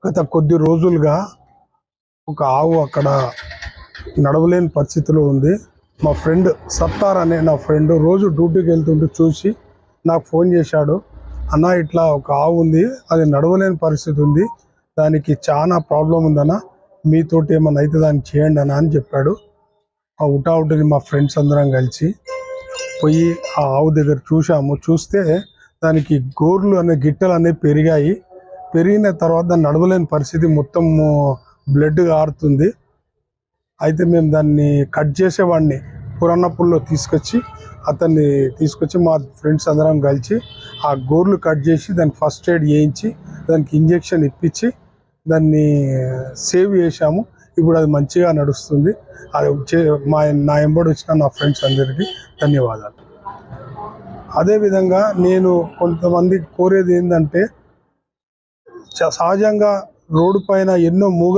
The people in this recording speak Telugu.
గత కొద్ది రోజులుగా ఒక ఆవు అక్కడ నడవలేని పరిస్థితిలో ఉంది. మా ఫ్రెండ్ సత్తార్ అనే నా ఫ్రెండ్ రోజు డ్యూటీకి వెళ్తుంటే చూసి నాకు ఫోన్ చేశాడు. అన్న ఇట్లా ఒక ఆవు ఉంది, అది నడవలేని పరిస్థితి ఉంది, దానికి చాలా ప్రాబ్లం ఉందన్న, మీతోటి ఏమన్నా అయితే దాన్ని చేయండి అన్న అని చెప్పాడు. ఆ ఉటావుటిని మా ఫ్రెండ్స్ అందరం కలిసి పోయి ఆ ఆవు దగ్గర చూసాము. చూస్తే దానికి గోర్లు అనే గిట్టలు అనేవి పెరిగిన తర్వాత దాన్ని నడవలేని పరిస్థితి, మొత్తం బ్లడ్ కారుతుంది. అయితే మేము దాన్ని కట్ చేసేవాడిని పురాణప్పుల్లో తీసుకొచ్చి మా ఫ్రెండ్స్ అందరం కలిసి ఆ గోర్లు కట్ చేసి దానికి ఫస్ట్ ఎయిడ్ చేయించి దానికి ఇంజెక్షన్ ఇప్పించి దాన్ని సేవ్ చేశాము. ఇప్పుడు అది మంచిగా నడుస్తుంది. అది నా ఎంబడి వచ్చిన నా ఫ్రెండ్స్ అందరికీ ధన్యవాదాలు. అదేవిధంగా నేను కొంతమంది కోరేది ఏంటంటే, సహజంగా రోడ్డు పైన ఎన్నో మూగ